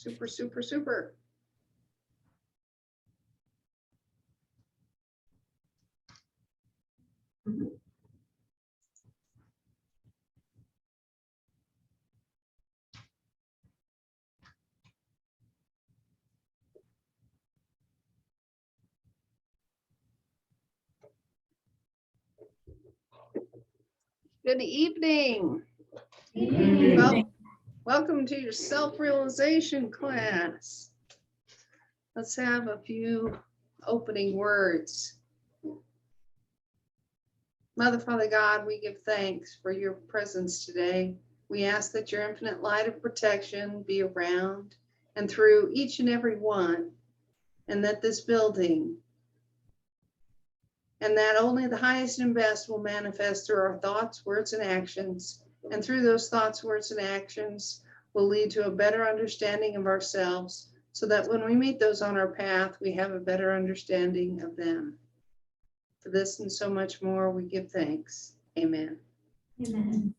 Super, super, super. Good evening. Well, welcome to your self-realization class. Let's have a few opening words. Mother, Father God, we give thanks for your presence today. We ask that your infinite light of protection be around and through each and every one, and that this building, and that only the highest and best will manifest through our thoughts, words, and actions. And through those thoughts, words, and actions will lead to a better understanding of ourselves, so that when we meet those on our path, we have a better understanding of them. For this and so much more, we give thanks. Amen. Amen.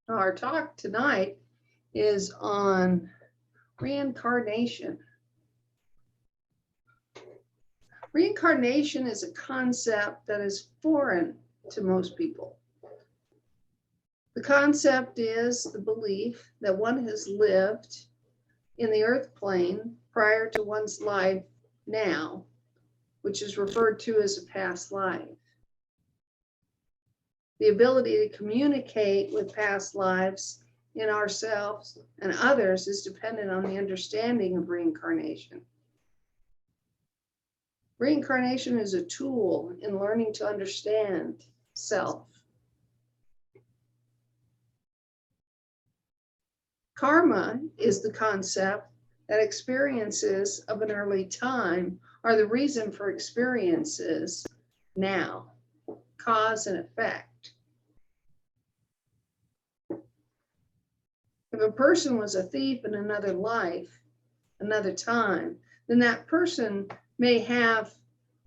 Our talk tonight is on reincarnation. Reincarnation is a concept that is foreign to most people. The concept is the belief that one has lived in the earth plane prior to one's life now, which is referred to as a past life. The ability to communicate with past lives in ourselves and others is dependent on the understanding of reincarnation. Reincarnation is a tool in learning to understand self. Karma is the concept that experiences of an early time are the reason for experiences now, cause and effect. If a person was a thief in another life, another time, then that person may have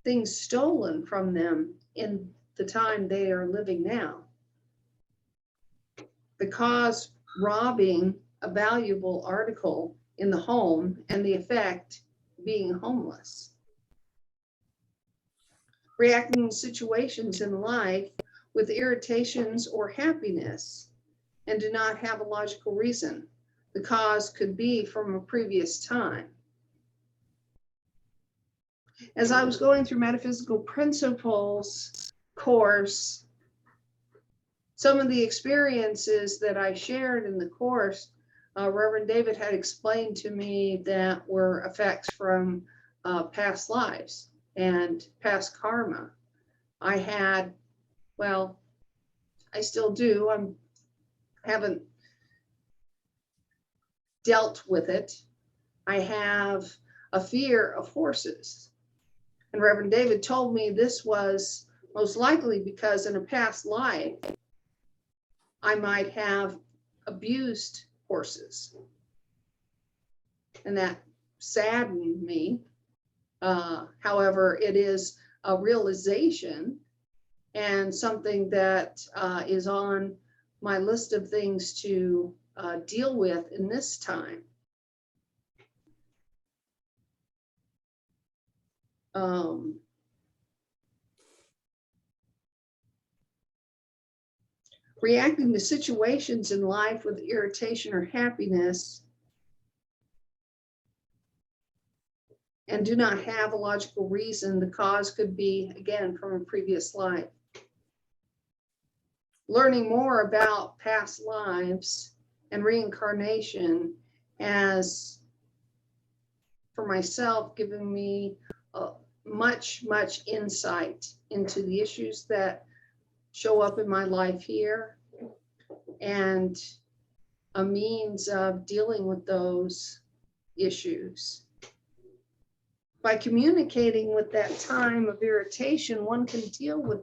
things stolen from them in the time they are living now. The cause, robbing a valuable article in the home, and the effect, being homeless. Reacting to situations in life with irritations or happiness and do not have a logical reason. The cause could be from a previous time. As I was going through Metaphysical Principles course, some of the experiences that I shared in the course, Reverend David had explained to me that were effects from past lives and past karma. I had, well, I still do. Haven't dealt with it. I have a fear of horses. And Reverend David told me this was most likely because in a past life, I might have abused horses. And that saddened me. However, it is a realization and something that is on my list of things to deal with in this time. Reacting to situations in life with irritation or happiness and do not have a logical reason, the cause could be, again, from a previous life. Learning more about past lives and reincarnation has, for myself, given me much insight into the issues that show up in my life here and a means of dealing with those issues. By communicating with that time of irritation, one can deal with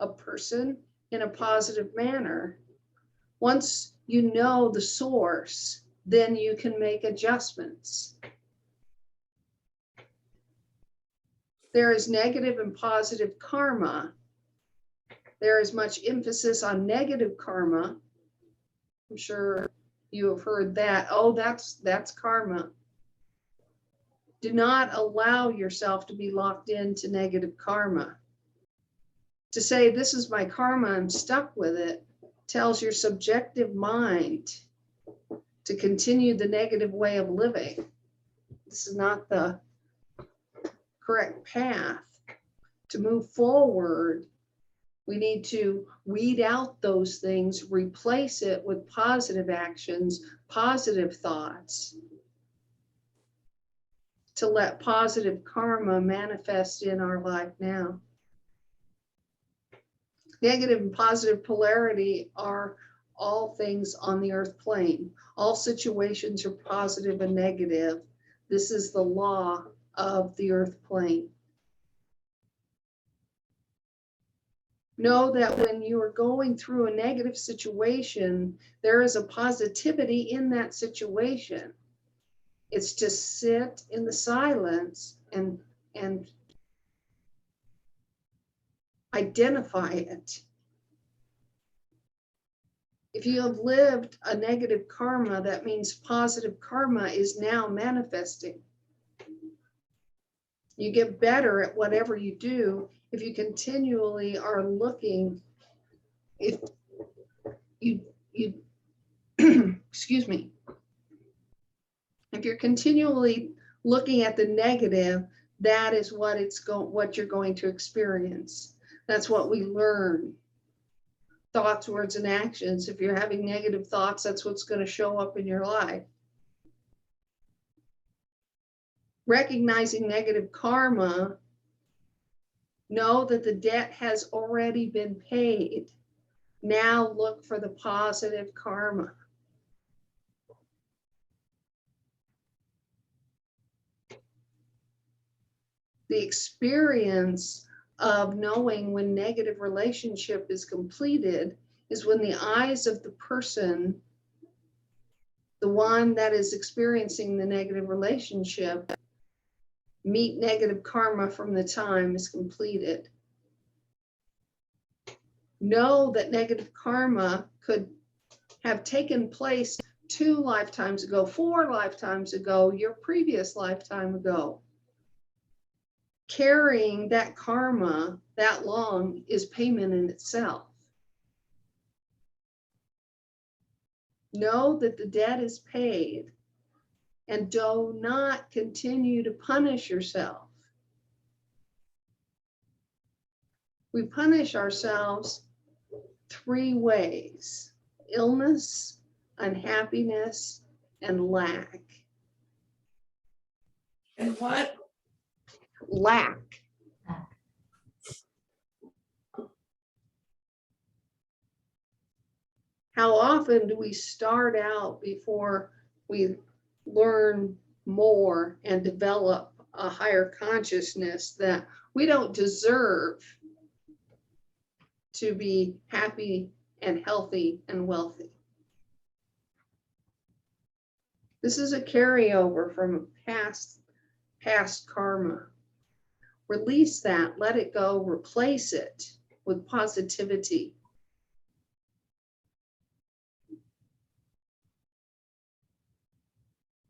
a person in a positive manner. Once you know the source, then you can make adjustments. There is negative and positive karma. There is much emphasis on negative karma. I'm sure you have heard that. Oh, that's karma. Do not allow yourself to be locked into negative karma. To say, this is my karma, I'm stuck with it, tells your subjective mind to continue the negative way of living. This is not the correct path. To move forward, we need to weed out those things, replace it with positive actions, positive thoughts, to let positive karma manifest in our life now. Negative and positive polarity are all things on the earth plane. All situations are positive and negative. This is the law of the earth plane. Know that when you are going through a negative situation, there is a positivity in that situation. It's to sit in the silence and identify it. If you have lived a negative karma, that means positive karma is now manifesting. You get better at whatever you do if you continually are looking, if you excuse me, if you're continually looking at the negative, that is what you're going to experience. That's what we learn. Thoughts, words, and actions. If you're having negative thoughts, that's what's going to show up in your life. Recognizing negative karma, know that the debt has already been paid. Now look for the positive karma. The experience of knowing when negative relationship is completed is when the eyes of the person, the one that is experiencing the negative relationship, meet negative karma from the time is completed. Know that negative karma could have taken place 2 lifetimes ago, 4 lifetimes ago, your previous lifetime ago. Carrying that karma that long is payment in itself. Know that the debt is paid and do not continue to punish yourself. We punish ourselves 3 ways: illness, unhappiness, and lack. And what? Lack. How often do we start out before we learn more and develop a higher consciousness that we don't deserve to be happy and healthy and wealthy? This is a carryover from past karma. Release that, let it go, replace it with positivity.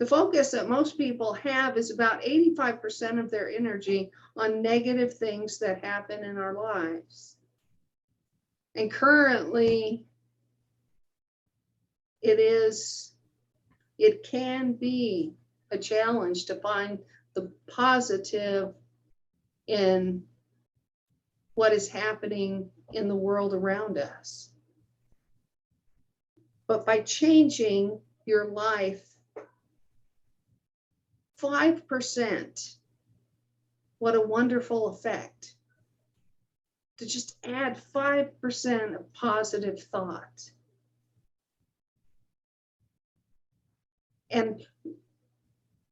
The focus that most people have is about 85% of their energy on negative things that happen in our lives. And currently, it can be a challenge to find the positive in what is happening in the world around us. But by changing your life 5%, what a wonderful effect. To just add 5% of positive thought. And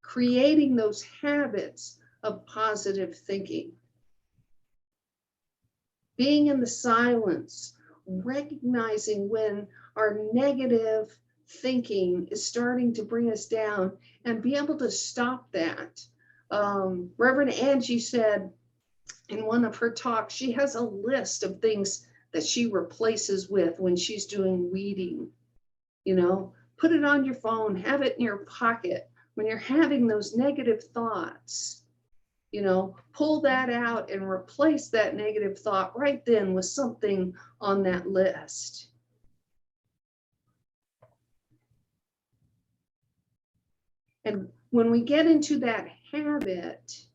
creating those habits of positive thinking. Being in the silence, recognizing when our negative thinking is starting to bring us down and be able to stop that. Reverend Angie said in one of her talks, she has a list of things that she replaces with when she's doing weeding, Put it on your phone, have it in your pocket. When you're having those negative thoughts, pull that out and replace that negative thought right then with something on that list. And when we get into that habit,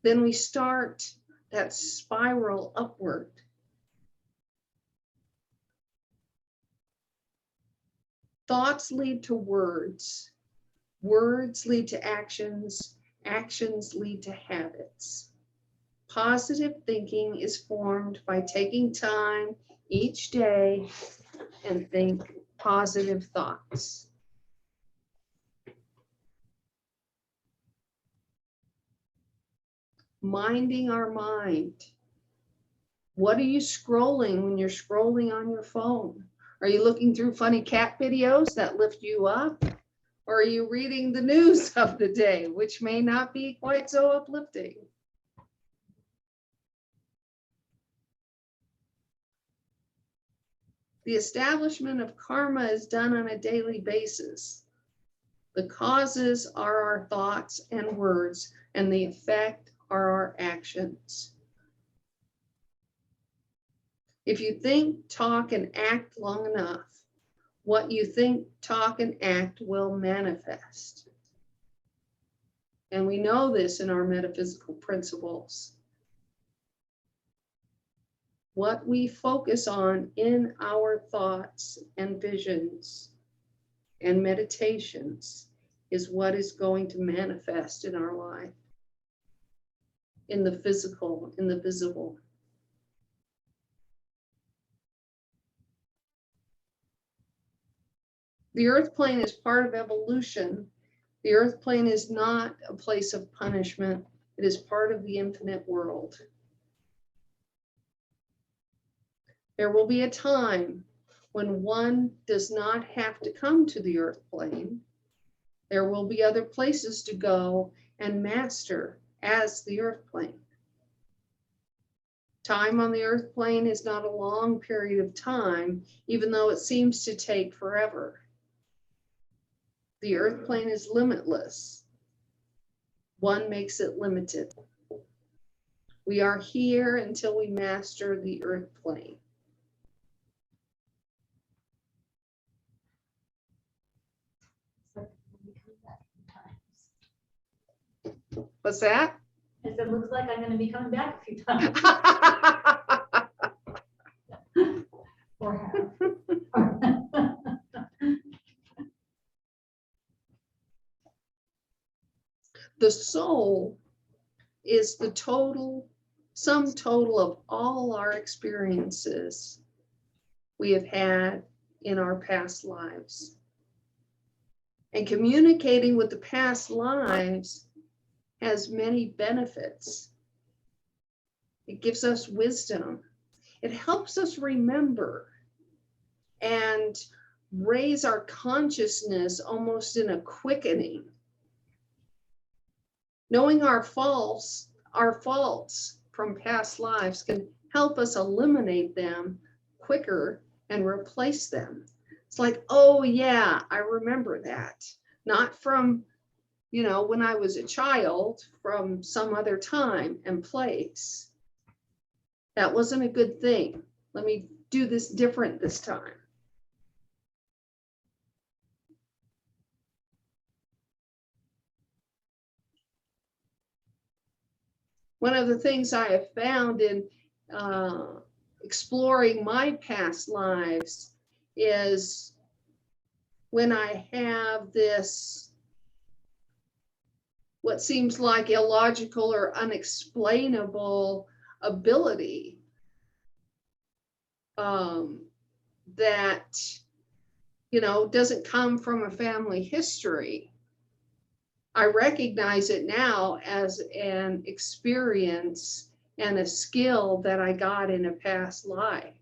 then we start that spiral upward. Thoughts lead to words. Words lead to actions. Actions lead to habits. Positive thinking is formed by taking time each day and think positive thoughts. Minding our mind. What are you scrolling when you're scrolling on your phone? Are you looking through funny cat videos that lift you up? Or are you reading the news of the day, which may not be quite so uplifting? The establishment of karma is done on a daily basis. The causes are our thoughts and words, and the effect are our actions. If you think, talk, and act long enough, what you think, talk, and act will manifest. And we know this in our metaphysical principles. What we focus on in our thoughts and visions and meditations is what is going to manifest in our life, in the physical, in the visible. The earth plane is part of evolution. The earth plane is not a place of punishment. It is part of the infinite world. There will be a time when one does not have to come to the earth plane. There will be other places to go and master as the earth plane. Time on the earth plane is not a long period of time, even though it seems to take forever. The earth plane is limitless. One makes it limited. We are here until we master the earth plane. What's that? It looks like I'm going to be coming back a few times. Or have. The soul is the sum total of all our experiences we have had in our past lives. And communicating with the past lives has many benefits. It gives us wisdom. It helps us remember and raise our consciousness almost in a quickening. Knowing our faults from past lives can help us eliminate them quicker and replace them. It's like, oh yeah, I remember that. Not from, when I was a child, from some other time and place. That wasn't a good thing. Let me do this different this time. One of the things I have found in exploring my past lives is when I have this, what seems like illogical or unexplainable ability that, doesn't come from a family history. I recognize it now as an experience and a skill that I got in a past life.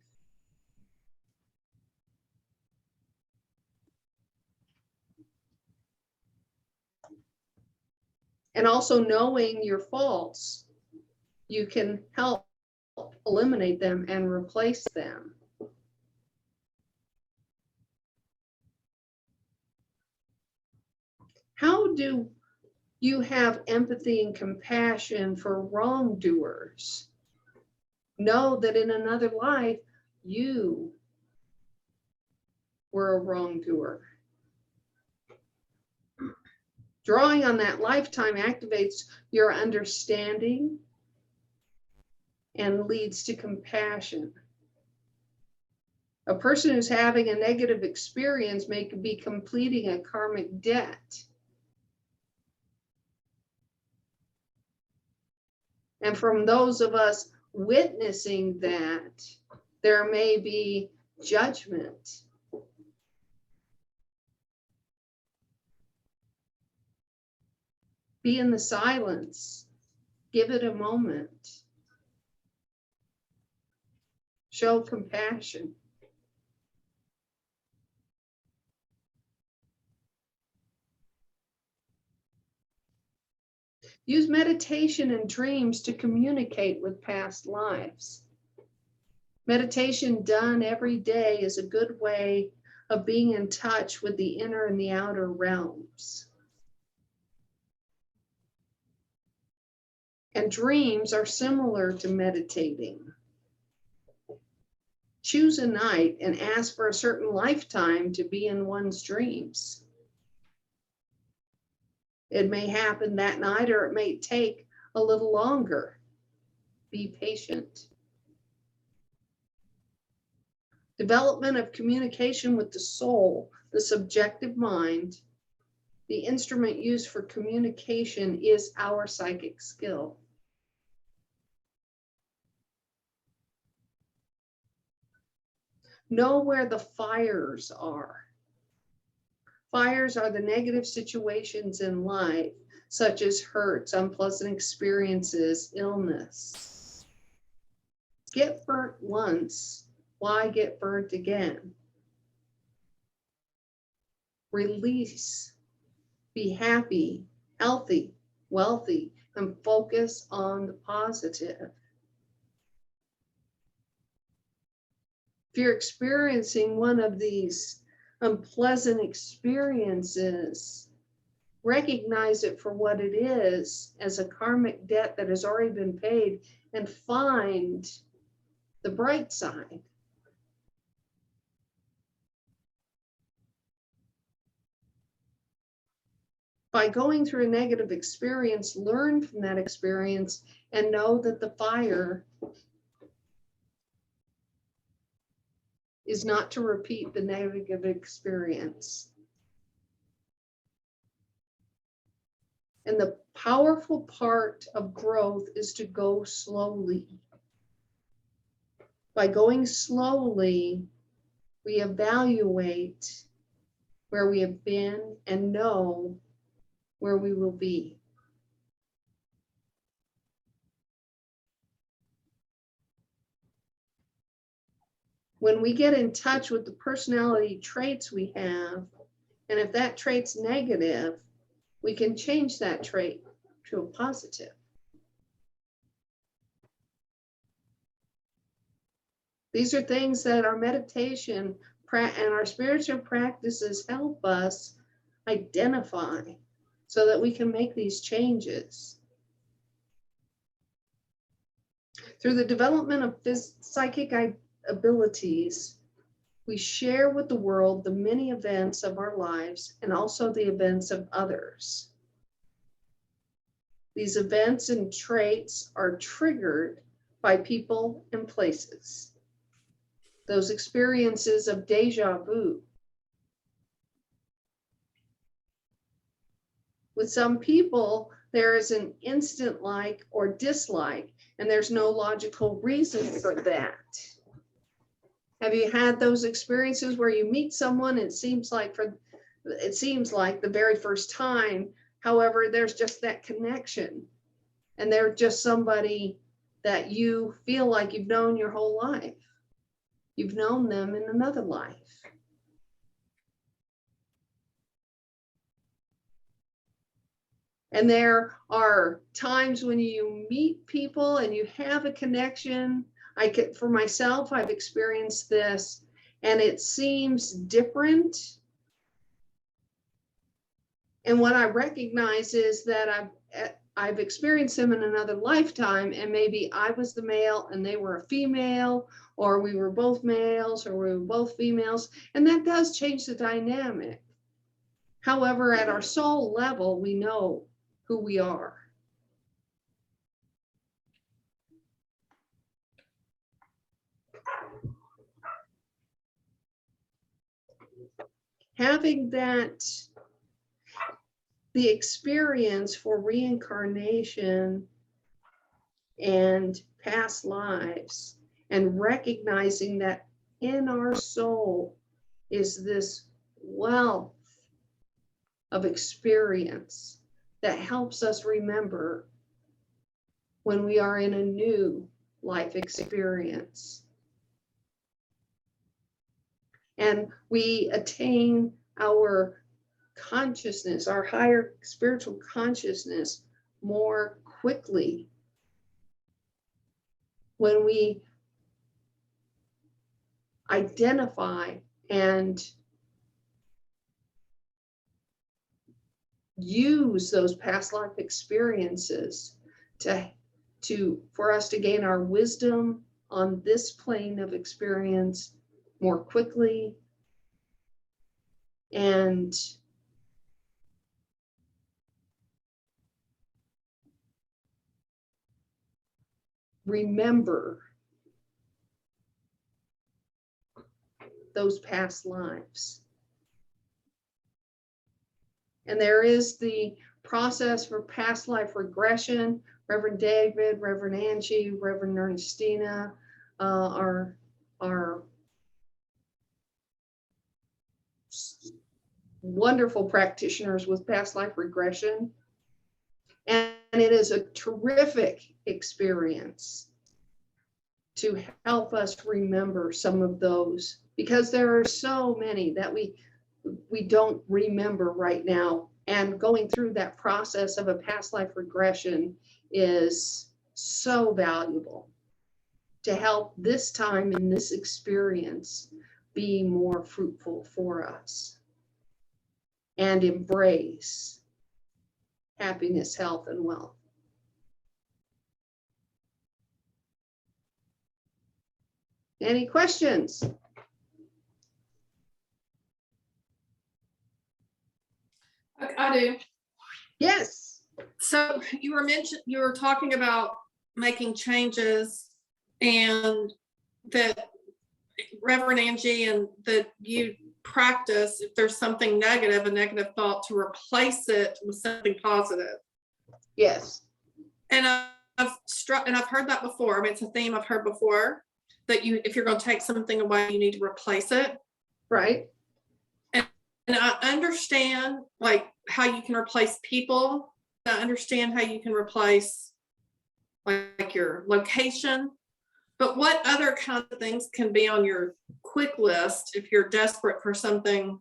And also knowing your faults, you can help eliminate them and replace them. How do you have empathy and compassion for wrongdoers? Know that in another life, you were a wrongdoer. Drawing on that lifetime activates your understanding and leads to compassion. A person who's having a negative experience may be completing a karmic debt. And from those of us witnessing that, there may be judgment. Be in the silence. Give it a moment. Show compassion. Use meditation and dreams to communicate with past lives. Meditation done every day is a good way of being in touch with the inner and the outer realms. And dreams are similar to meditating. Choose a night and ask for a certain lifetime to be in one's dreams. It may happen that night, or it may take a little longer. Be patient. Development of communication with the soul, the subjective mind. The instrument used for communication is our psychic skill. Know where the fires are. Fires are the negative situations in life, such as hurts, unpleasant experiences, illness. Get burnt once. Why get burnt again? Release. Be happy, healthy, wealthy, and focus on the positive. If you're experiencing one of these unpleasant experiences, recognize it for what it is, as a karmic debt that has already been paid, and find the bright side. By going through a negative experience, learn from that experience and know that the fire is not to repeat the negative experience. And the powerful part of growth is to go slowly. By going slowly, we evaluate where we have been and know where we will be. When we get in touch with the personality traits we have, and if that trait's negative, we can change that trait to a positive. These are things that our meditation and our spiritual practices help us identify so that we can make these changes. Through the development of psychic abilities, we share with the world the many events of our lives and also the events of others. These events and traits are triggered by people and places. Those experiences of deja vu. With some people, there is an instant like or dislike, and there's no logical reason for that. Have you had those experiences where you meet someone, it seems like the very first time, however, there's just that connection, and they're just somebody that you feel like you've known your whole life. You've known them in another life. And there are times when you meet people and you have a connection. For myself, I've experienced this, and it seems different. And what I recognize is that I've experienced them in another lifetime, and maybe I was the male and they were a female, or we were both males or we were both females, and that does change the dynamic. However, at our soul level, we know who we are. Having that, the experience for reincarnation and past lives, and recognizing that in our soul is this wealth of experience that helps us remember when we are in a new life experience. And we attain our consciousness, our higher spiritual consciousness, more quickly when we identify and use those past life experiences for us to gain our wisdom on this plane of experience more quickly, and remember those past lives. And there is the process for past life regression. Reverend David, Reverend Angie, Reverend Ernestina are wonderful practitioners with past life regression. And it is a terrific experience to help us remember some of those, because there are so many that we don't remember right now. And going through that process of a past life regression is so valuable to help this time and this experience be more fruitful for us and embrace happiness, health, and wealth. Any questions? I do. Yes. So you were talking about making changes, and that Reverend Angie, and that you practice, if there's something negative, a negative thought, to replace it with something positive. Yes. And I've heard that before. I mean, it's a theme I've heard before, that if you're going to take something away, you need to replace it. Right. And I understand like how you can replace people. I understand how you can replace like your location. But what other kinds of things can be on your quick list if you're desperate for something?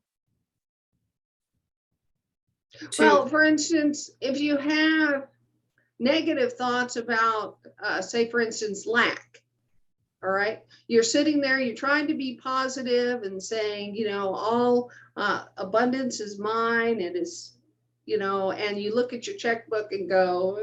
Well, for instance, if you have negative thoughts about, say, for instance, lack, all right, you're sitting there, you're trying to be positive and saying, all abundance is mine, it is, and you look at your checkbook and go,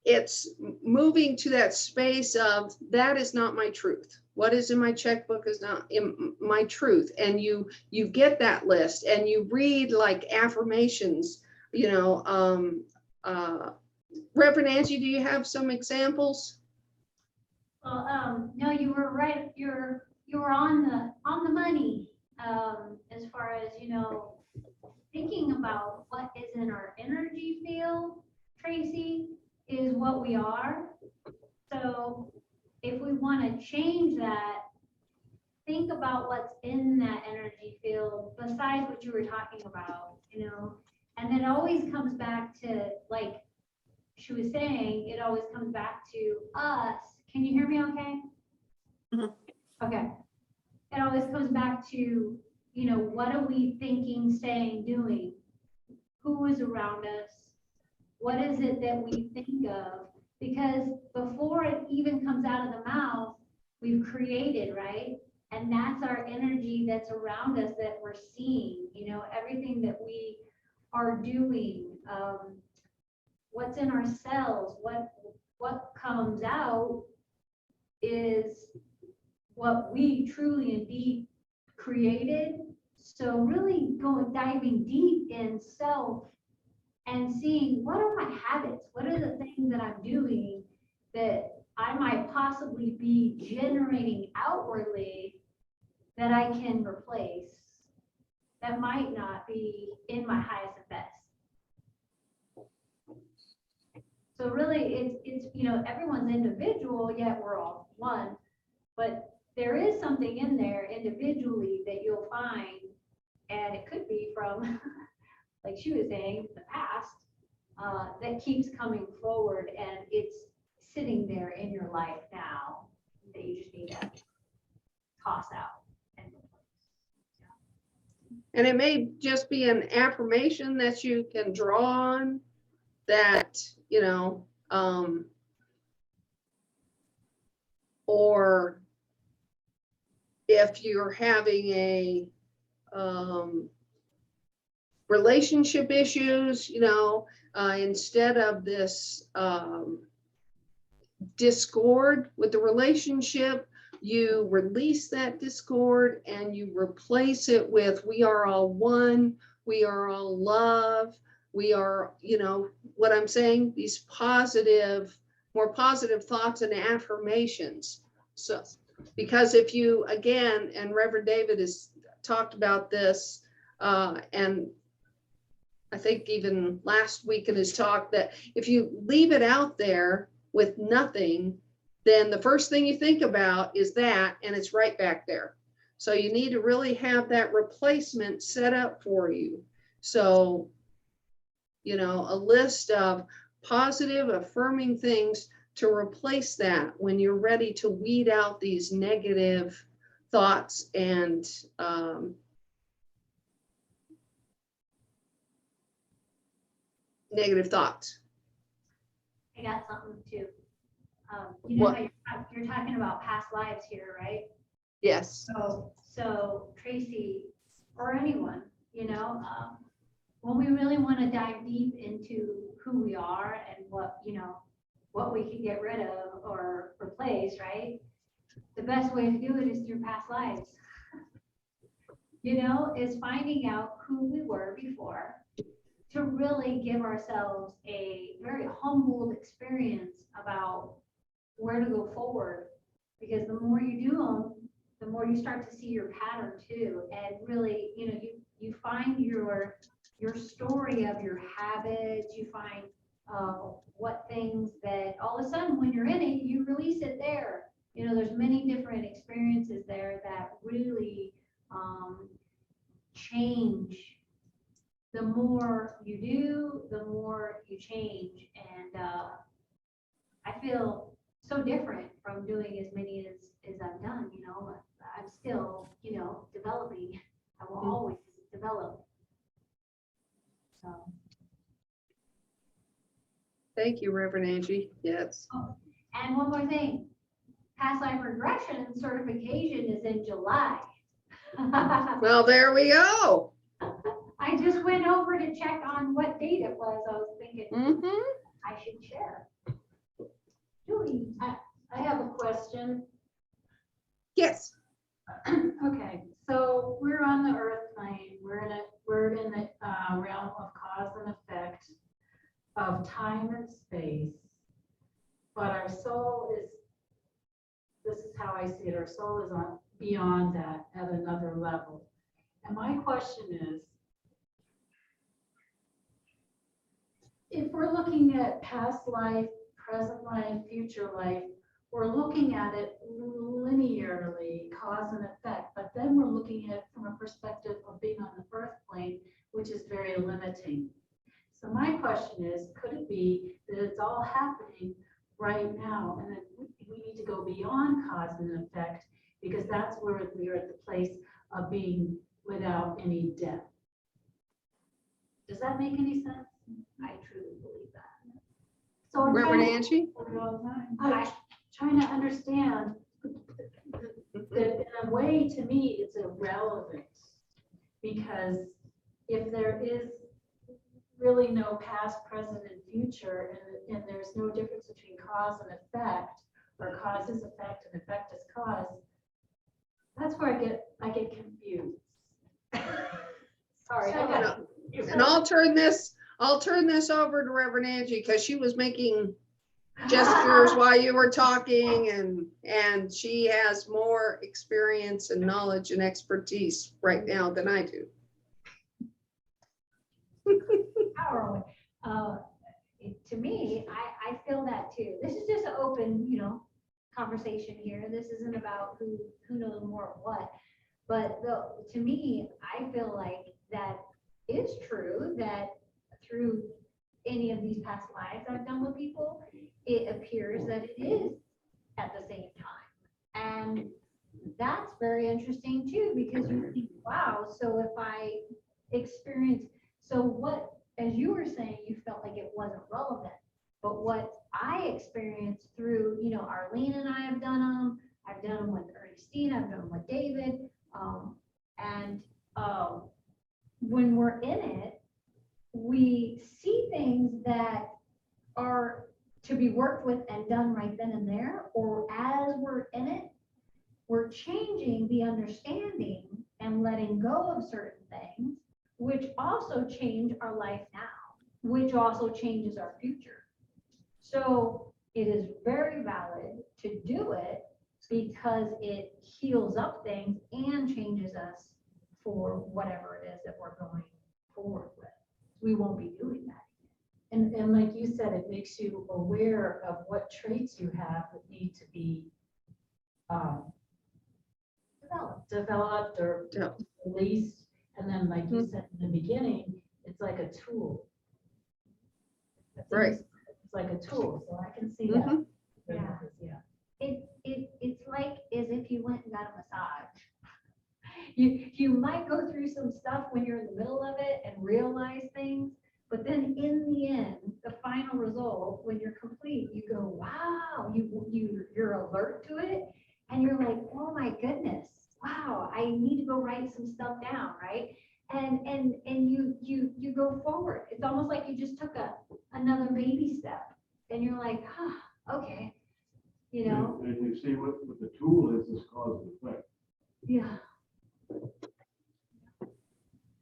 it's moving to that space of, that is not my truth. What is in my checkbook is not in my truth. And you get that list and you read like affirmations, Reverend Angie, do you have some examples? Well, no, you were right. You were on the money, as far as, thinking about what is in our energy field, Tracy, is what we are. So if we want to change that, think about what's in that energy field besides what you were talking about, and it always comes back to, like she was saying, it always comes back to us. Can you hear me okay? Mm-hmm. Okay. It always comes back to, what are we thinking, saying, doing? Who is around us? What is it that we think of? Because before it even comes out of the mouth, we've created, right? And that's our energy that's around us that we're seeing, everything that we are doing, what's in our cells, what comes out is what we truly indeed created. So really diving deep in self and seeing what are my habits, what are the things that I'm doing that I might possibly be generating outwardly that I can replace, that might not be in my highest and best. So really it's everyone's individual, yet we're all one, but there is something in there individually that you'll find, and it could be from, like she was saying, the past, that keeps coming forward, and it's sitting there in your life now that you just need to toss out. And it may just be an affirmation that you can draw on that, or if you're having a relationship issues, instead of this discord with the relationship, you release that discord and you replace it with, we are all one, we are all love, we are, what I'm saying, these more positive thoughts and affirmations. So, because if you, again, and Reverend David has talked about this, and I think even last week in his talk, that if you leave it out there with nothing, then the first thing you think about is that, and it's right back there. So you need to really have that replacement set up for you. So, a list of positive, affirming things to replace that when you're ready to weed out these negative thoughts and negative thoughts. I got something too. How you're talking about past lives here, right? Yes. So Tracy, or anyone, when we really want to dive deep into who we are and what we can get rid of or replace, right? The best way to do it is through past lives. Is finding out who we were before, to really give ourselves a very humbled experience about where to go forward. Because the more you do them, the more you start to see your pattern too. And really, you find your story of your habits, you find what things that all of a sudden when you're in it, you release it there. There's many different experiences there that really change. The more you do, the more you change. And I feel so different from doing as many as I've done, I'm still, developing. I will always develop. So. Thank you, Reverend Angie. Yes. Oh, and one more thing, past life regression certification is in July. Well, there we go. I just went over to check on what date it was. I was thinking I should share. Julie, I have a question. Yes. Okay, so we're on the earth plane. We're in the realm of cause and effect of time and space. But our soul is, this is how I see it, our soul is on beyond that at another level. And my question is, if we're looking at past life, present life, future life, we're looking at it linearly, cause and effect, but then we're looking at it from a perspective of being on the earth plane, which is very limiting. So my question is, could it be that it's all happening right now and that we need to go beyond cause and effect, because that's where we're at the place of being without any death? Does that make any sense? I truly believe that. So Reverend Angie? I'm trying to understand that in a way, to me, it's irrelevant. Because if there is really no past, present, and future, and there's no difference between cause and effect, or cause is effect and effect is cause, that's where I get confused. Sorry, I got confused. And I'll turn this over to Reverend Angie, because she was making gestures while you were talking, and she has more experience and knowledge and expertise right now than I do. Power. To me, I feel that too. This is just an open, conversation here. This isn't about who knows more of what. But to me, I feel like that is true, that through any of these past lives I've done with people, it appears that it is at the same time. And that's very interesting too, because you think, wow, so if I experience, so what, as you were saying, you felt like it wasn't relevant, but what I experienced through, Arlene and I have done them, I've done them with Ernestine, I've done them with David, when we're in it, we see things that are to be worked with and done right then and there, or as we're in it, we're changing the understanding and letting go of certain things, which also change our life now, which also changes our future. So it is very valid to do it because it heals up things and changes us for whatever it is that we're going forward with. We won't be doing that. And like you said, it makes you aware of what traits you have that need to be developed or released. And then, like you said in the beginning, it's like a tool. Right. It's like a tool, so I can see that. Yeah. It's like as if you went and got a massage. You might go through some stuff when you're in the middle of it and realize things, but then in the end, the final result, when you're complete, you go, wow, you're alert to it, and you're like, oh my goodness, wow, I need to go write some stuff down, right? And you go forward. It's almost like you just took another baby step, and you're like, okay, And you see what the tool is cause and effect. Yeah.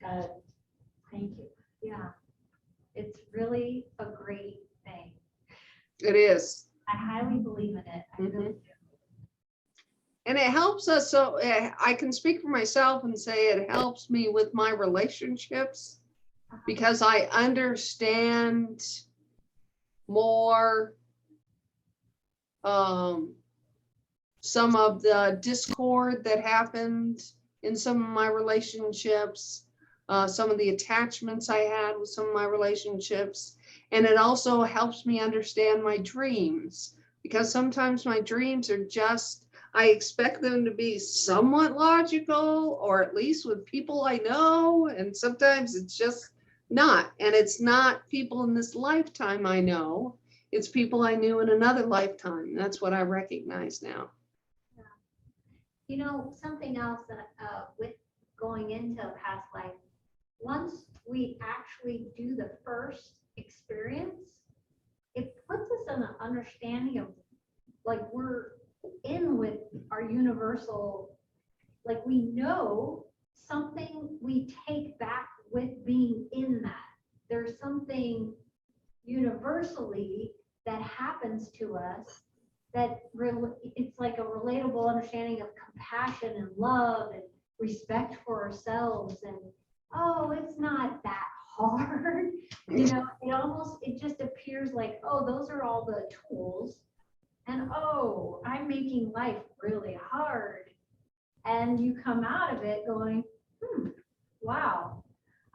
Got it. Thank you. Yeah. It's really a great thing. It is. I highly believe in it. I really do. And it helps us. So I can speak for myself and say it helps me with my relationships because I understand more some of the discord that happened in some of my relationships, some of the attachments I had with some of my relationships. And it also helps me understand my dreams, because sometimes my dreams are just, I expect them to be somewhat logical, or at least with people I know. And sometimes it's just not. And it's not people in this lifetime I know. It's people I knew in another lifetime. That's what I recognize now. Something else that with going into a past life, once we actually do the first experience, it puts us in an understanding of like we're in with our universal, like we know something we take back with being in that. There's something universally that happens to us that it's like a relatable understanding of compassion and love and respect for ourselves. And it's not that hard. It just appears like, those are all the tools. And I'm making life really hard. And you come out of it going, wow,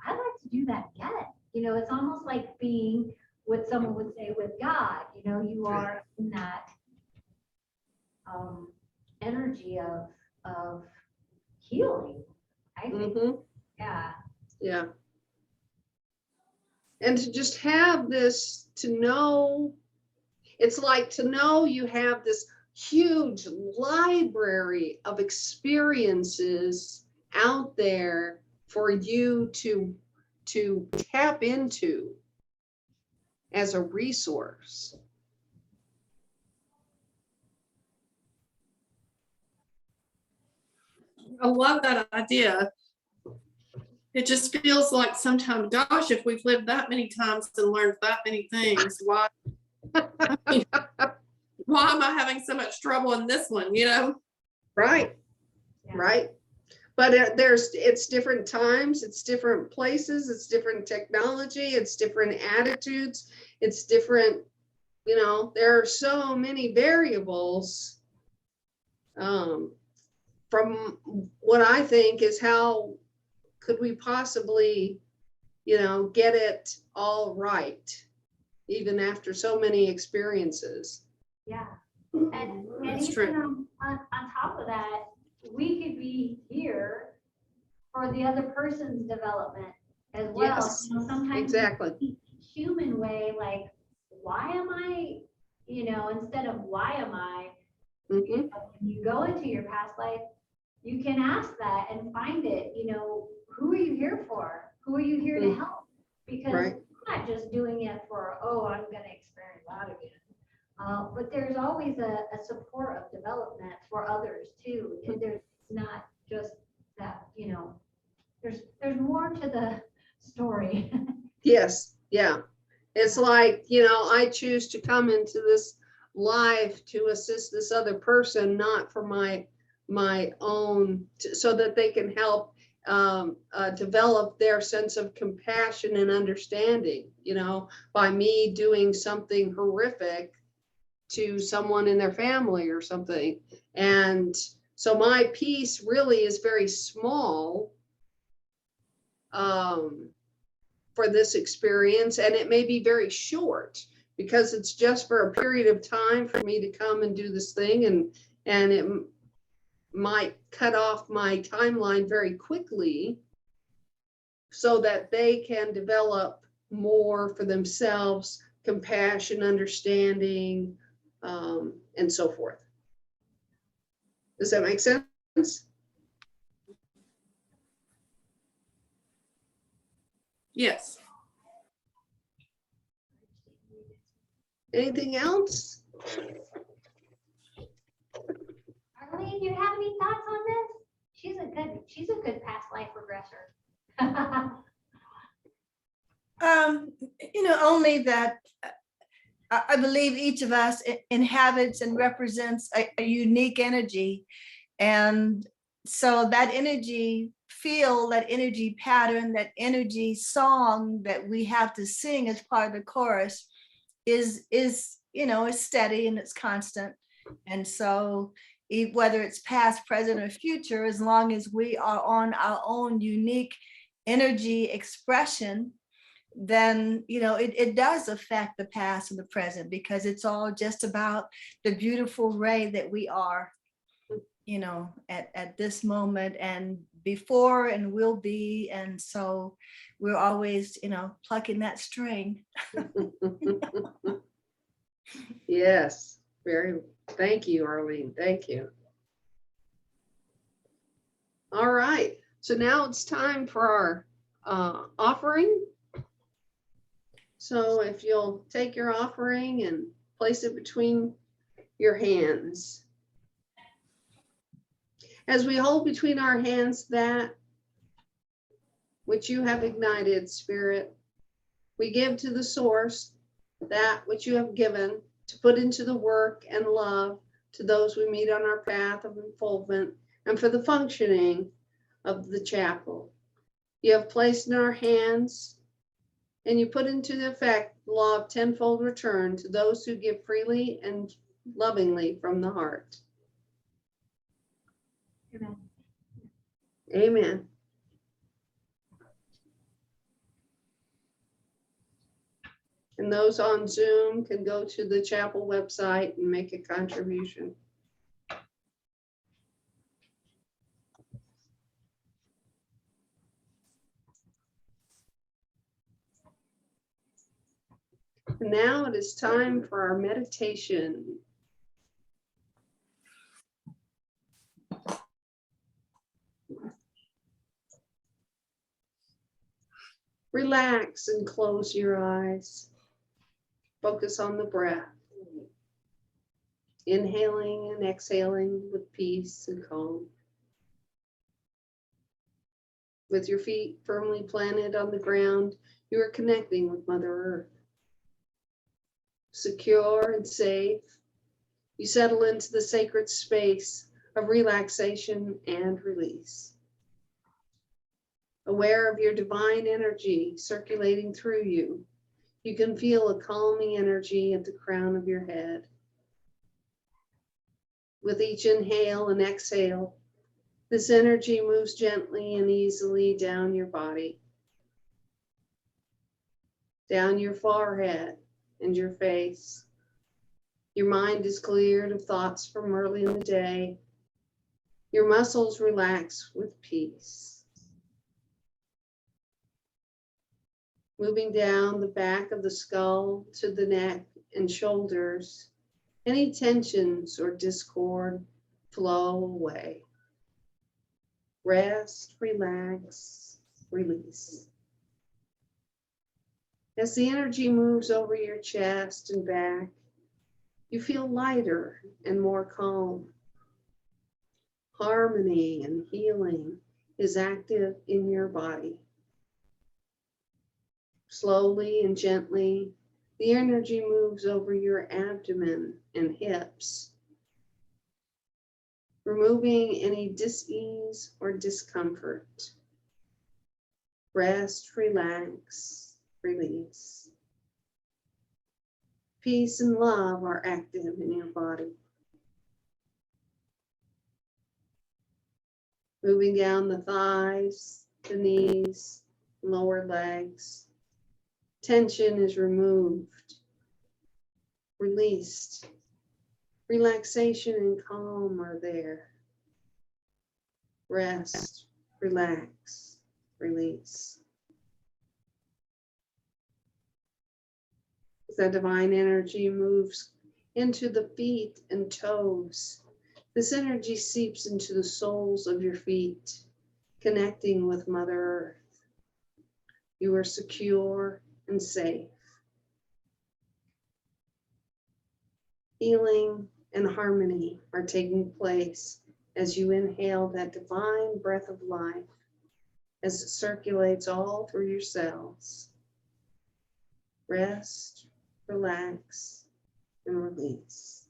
I'd like to do that again. It's almost like being what someone would say with God. You are in that energy of healing, I think. Yeah. And to just have this, to know, it's like to know you have this huge library of experiences out there for you to tap into as a resource. I love that idea. It just feels like sometimes, gosh, if we've lived that many times and learned that many things, why, I mean, why am I having so much trouble in this one, you know? Right, Yeah. right. But it's different times, it's different places, it's different technology, it's different attitudes, it's different, you know, there are so many variables. From what I think is, how could we possibly, you know, get it all right, even after so many experiences? Yeah. And That's even true. on top of that, we could be here for the other person's development as well. Yes, You know, sometimes exactly. human way, like, why am I, you know, instead of why am I, Mhm. when you go into your past life, you can ask that and find it, you know, who are you here for? Who are you here to help? Because Right. I'm not just doing it for, oh, I'm going to experience that again. But there's always a support of development for others too. There's not just that, you know, there's more to the story. Yes, yeah. It's like, you know, I choose to come into this life to assist this other person, not for my own, so that they can help develop their sense of compassion and understanding, you know, by me doing something horrific to someone in their family or something. And so my piece really is very small for this experience, and it may be very short because it's just for a period of time for me to come and do this thing, and it might cut off my timeline very quickly so that they can develop more for themselves, compassion, understanding, and so forth. Does that make sense? Yes. Anything else? Arlene, do you have any thoughts on this? She's a good past life regressor. You know, only that I believe each of us inhabits and represents a unique energy. And so that energy feel, that energy pattern, that energy song that we have to sing as part of the chorus is, you know, is steady and it's constant. And so whether it's past, present, or future, as long as we are on our own unique energy expression, then, you know, it does affect the past and the present, because it's all just about the beautiful ray that we are, you know, at this moment and before and will be. And so we're always, you know, plucking that string. Yes, thank you, Arlene. Thank you. All right, so now it's time for our offering. So if you'll take your offering and place it between your hands. As we hold between our hands that which you have ignited, Spirit, we give to the source that which you have given to put into the work and love to those we meet on our path of unfoldment and for the functioning of the chapel. You have placed in our hands and you put into effect the law of tenfold return to those who give freely and lovingly from the heart. Amen. Amen. And those on Zoom can go to the chapel website and make a contribution. Now it is time for our meditation. Relax and close your eyes. Focus on the breath. Inhaling and exhaling with peace and calm. With your feet firmly planted on the ground, you are connecting with Mother Earth. Secure and safe, you settle into the sacred space of relaxation and release. Aware of your divine energy circulating through you, you can feel a calming energy at the crown of your head. With each inhale and exhale, this energy moves gently and easily down your body, down your forehead and your face. Your mind is cleared of thoughts from early in the day. Your muscles relax with peace. Moving down the back of the skull to the neck and shoulders, any tensions or discord flow away. Rest, relax, release. As the energy moves over your chest and back, you feel lighter and more calm. Harmony and healing is active in your body. Slowly and gently, the energy moves over your abdomen and hips, removing any dis-ease or discomfort. Rest, relax, release. Peace and love are active in your body. Moving down the thighs, the knees, lower legs. Tension is removed, released. Relaxation and calm are there. Rest, relax, release. As that divine energy moves into the feet and toes, this energy seeps into the soles of your feet, connecting with Mother Earth. You are secure and safe. Healing and harmony are taking place as you inhale that divine breath of life as it circulates all through your cells. Rest, relax, and release.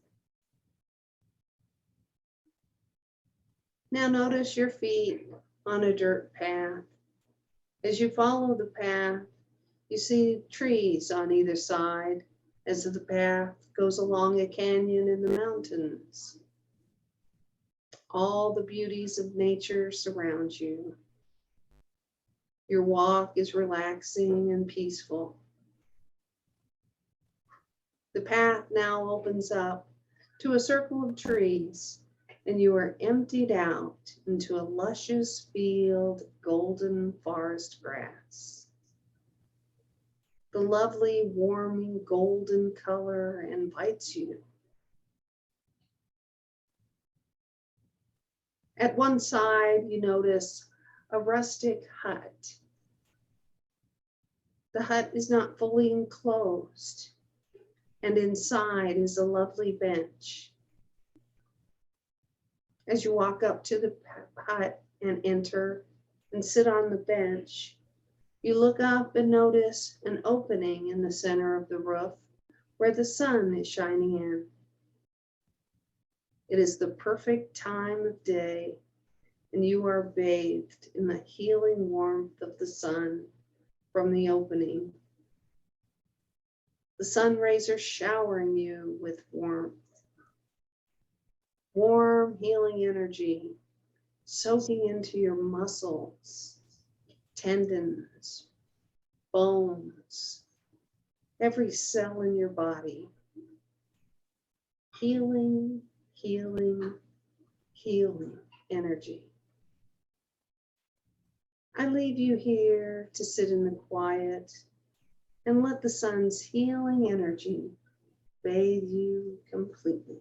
Now notice your feet on a dirt path. As you follow the path, you see trees on either side as the path goes along a canyon in the mountains. All the beauties of nature surround you. Your walk is relaxing and peaceful. The path now opens up to a circle of trees, and you are emptied out into a luscious field of golden forest grass. The lovely, warming golden color invites you. At one side, you notice a rustic hut. The hut is not fully enclosed, and inside is a lovely bench. As you walk up to the hut and enter and sit on the bench, you look up and notice an opening in the center of the roof where the sun is shining in. It is the perfect time of day, and you are bathed in the healing warmth of the sun from the opening. The sun rays are showering you with warmth. Warm, healing energy soaking into your muscles, tendons, bones, every cell in your body. Healing, healing, healing energy. I leave you here to sit in the quiet and let the sun's healing energy bathe you completely.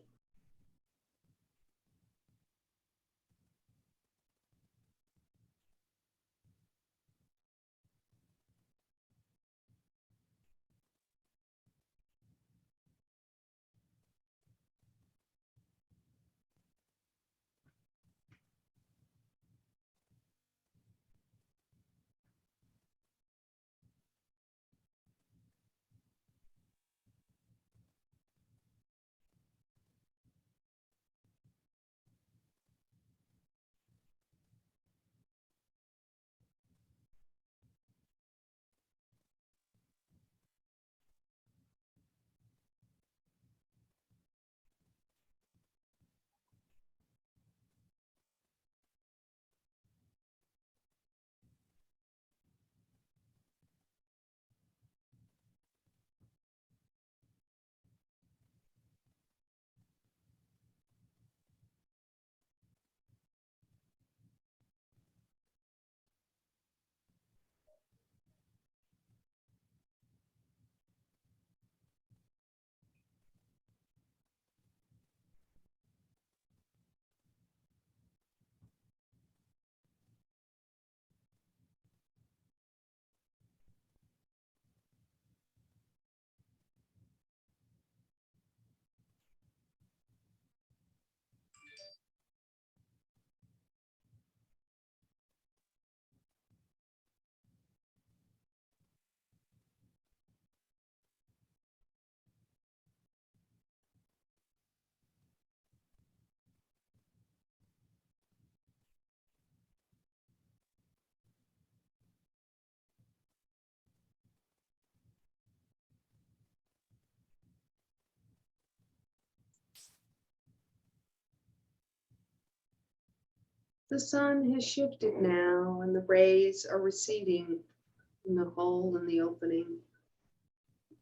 The sun has shifted now, and the rays are receding from the hole in the opening.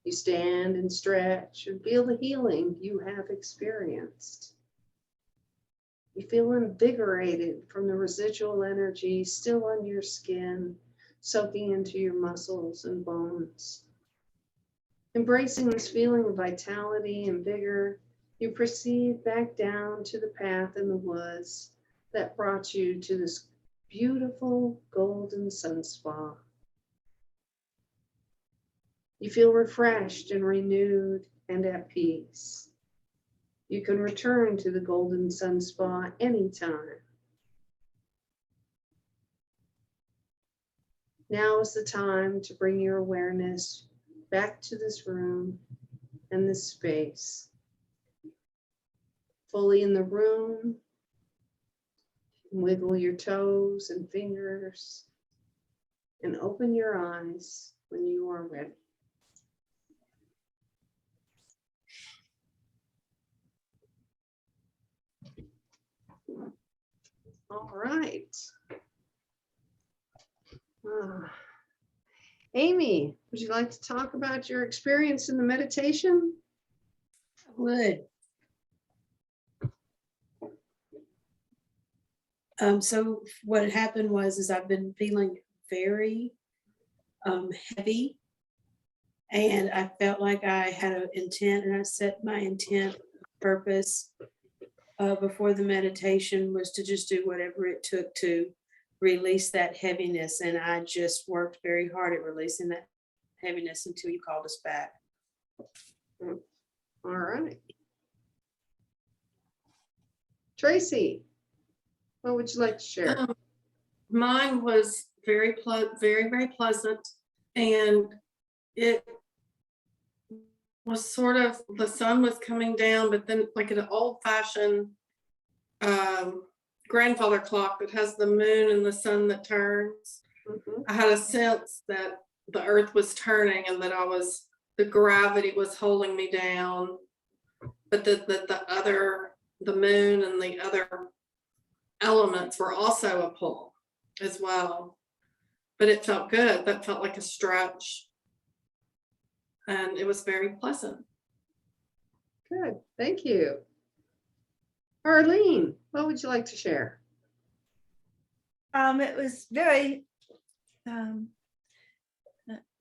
You stand and stretch and feel the healing you have experienced. You feel invigorated from the residual energy still on your skin, soaking into your muscles and bones. Embracing this feeling of vitality and vigor, you proceed back down to the path in the woods that brought you to this beautiful golden sun spa. You feel refreshed and renewed and at peace. You can return to the golden sun spa anytime. Now is the time to bring your awareness back to this room and this space. Fully in the room, wiggle your toes and fingers and open your eyes when you are ready. All right. Amy, would you like to talk about your experience in the meditation? I would. So what had happened was I've been feeling very heavy, and I felt like I had an intent, and I set my intent purpose before the meditation was to just do whatever it took to release that heaviness. And I just worked very hard at releasing that heaviness until you called us back. All right. Tracy, what would you like to share? Mine was very, very pleasant. And it was sort of, the sun was coming down, but then like an old fashioned grandfather clock that has the moon and the sun that turns. Mhm. I had a sense that the earth was turning and that the gravity was holding me down, but that the moon and the other elements were also a pull as well. But it felt good. That felt like a stretch. And it was very pleasant. Good, thank you. Arlene, what would you like to share? It was very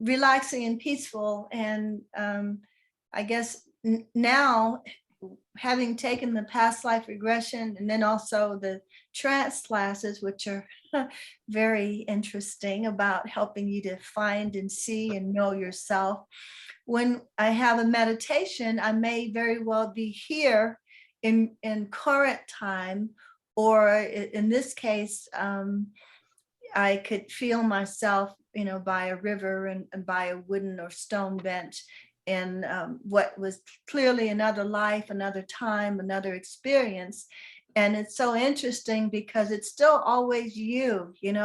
relaxing and peaceful. And I guess now, having taken the past life regression and then also the trance classes, which are very interesting about helping you to find and see and know yourself. When I have a meditation, I may very well be here in current time, or in this case, I could feel myself, by a river and by a wooden or stone bench, and what was clearly another life, another time, another experience. And it's so interesting because it's still always you, and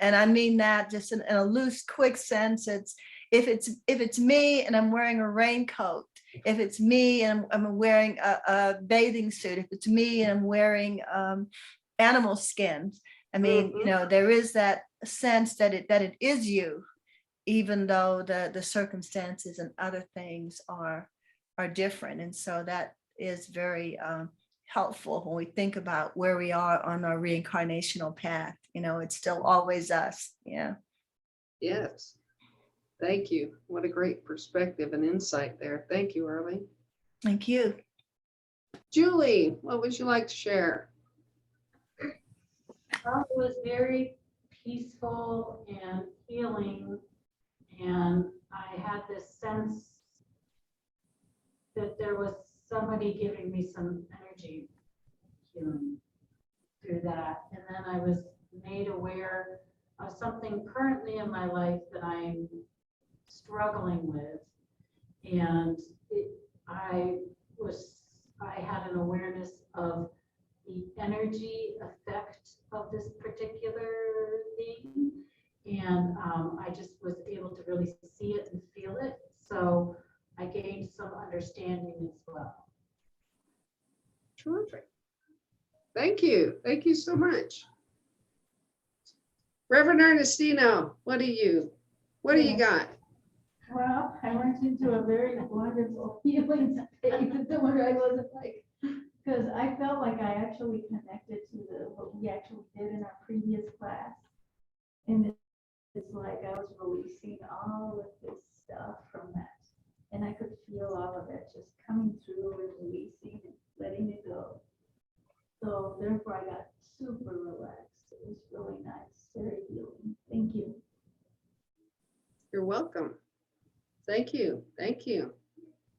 I mean that just in a loose, quick sense. If it's me and I'm wearing a raincoat, if it's me and I'm wearing a bathing suit, if it's me and I'm wearing animal skins, I mean, there is that sense that it is you, even though the circumstances and other things are different. And so that is very helpful when we think about where we are on our reincarnational path. It's still always us. Yeah. Yes. Thank you. What a great perspective and insight there. Thank you, Arlene. Thank you. Julie, what would you like to share? It was very peaceful and healing, and I had this sense that there was somebody giving me some energy healing through that. And then I was made aware of something currently in my life that I'm struggling with, and I had an awareness of the energy effect of this particular thing, and I just was able to really see it and feel it. So I gained some understanding as well. Terrific. Thank you. Thank you so much. Reverend Ernestino, what do you got? Well, I went into a very wonderful feeling phase, where I wasn't like, because I felt like I actually connected to what we actually did in our previous class. And it's like I was releasing all of this stuff from that. And I could feel all of it just coming through and releasing and letting it go. So therefore I got super relaxed. It was really nice, very healing. Thank you. You're welcome. Thank you. Thank you.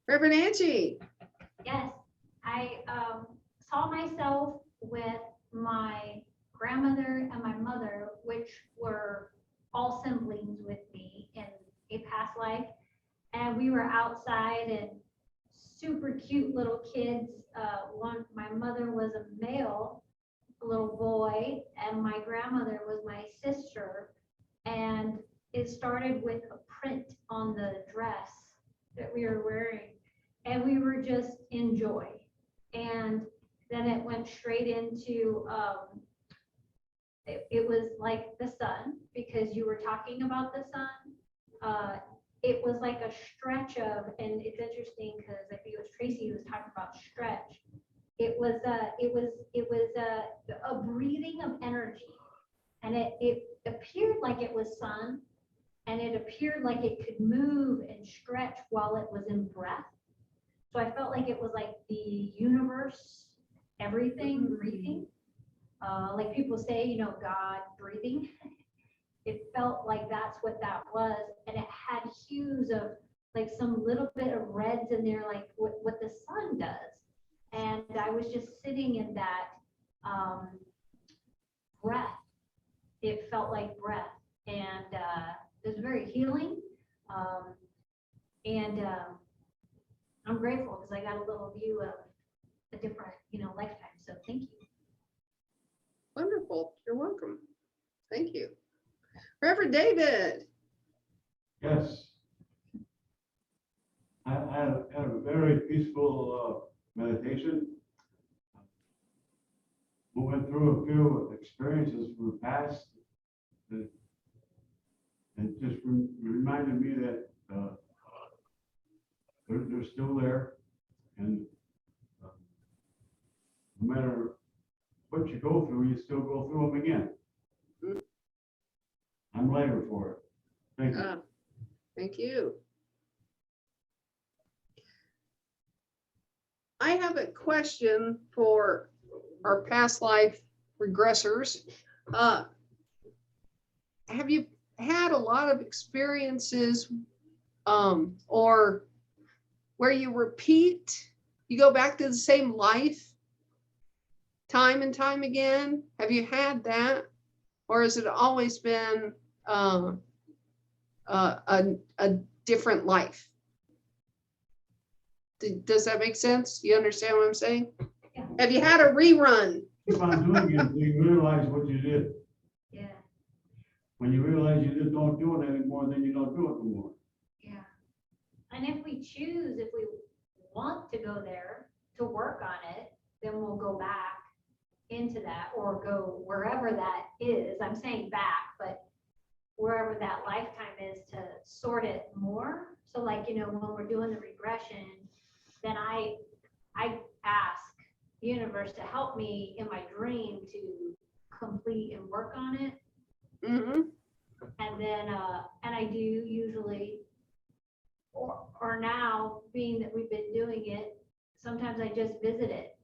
Reverend Angie. Yes, I saw myself with my grandmother and my mother, which were all siblings with me in a past life. And we were outside and super cute little kids. My mother was a male little boy, and my grandmother was my sister. And it started with a print on the dress that we were wearing, and we were just in joy. And then it went straight into it was like the sun, because you were talking about the sun. It was like a stretch of, and it's interesting because I think it was Tracy who was talking about stretch. It was a breathing of energy, and it appeared like it was sun, and it appeared like it could move and stretch while it was in breath. So I felt like it was like the universe, everything breathing. Like people say, you know, God breathing. It felt like that's what that was. And it had hues of like some little bit of reds in there, like what the sun does. And I was just sitting in that breath. It felt like breath. And it was very healing. And I'm grateful because I got a little view of a different, lifetime. So thank you. Wonderful. You're welcome. Thank you. Reverend David. Yes. I had a very peaceful meditation. We went through a few experiences from the past that just reminded me that they're still there, and no matter what you go through, you still go through them again. I'm later for it. Thank you. Thank you. I have a question for our past life regressors. Have you had a lot of experiences or where you repeat, you go back to the same life time and time again? Have you had that? Or has it always been a different life? Does that make sense? You understand what I'm saying? Yeah. Have you had a rerun? Keep on doing it until you realize what you did. Yeah. When you realize you just don't do it anymore, then you don't do it no more. Yeah. And if we choose, if we want to go there to work on it, then we'll go back into that or go wherever that is. I'm saying back, but wherever that lifetime is to sort it more. So like, when we're doing the regression, then I ask the universe to help me in my dream to complete and work on it. Mm-hmm. And then, and I do usually, or now, being that we've been doing it, sometimes I just visit it.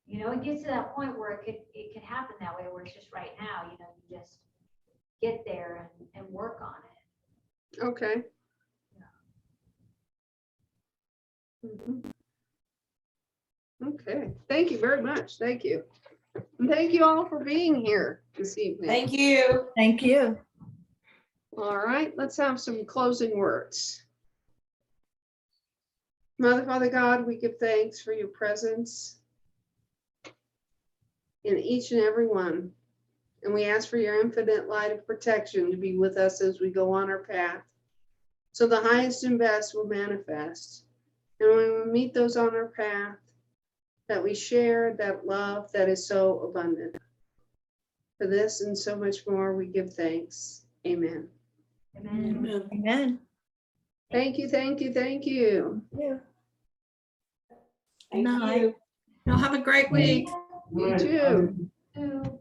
It gets to that point where it can happen that way, where it's just right now, you just get there and work on it. Okay. Mhm. Okay. Thank you very much. Thank you. And thank you all for being here this evening. Thank you. Thank you. All right, let's have some closing words. Mother, Father God, we give thanks for your presence in each and every one. And we ask for your infinite light of protection to be with us as we go on our path, so the highest and best will manifest. And when we meet those on our path, that we share that love that is so abundant. For this and so much more, we give thanks. Amen. Amen. Amen. Amen. Thank you, thank you, thank you. Yeah. Thank Night. you. Y'all have a great week. You Right, too. So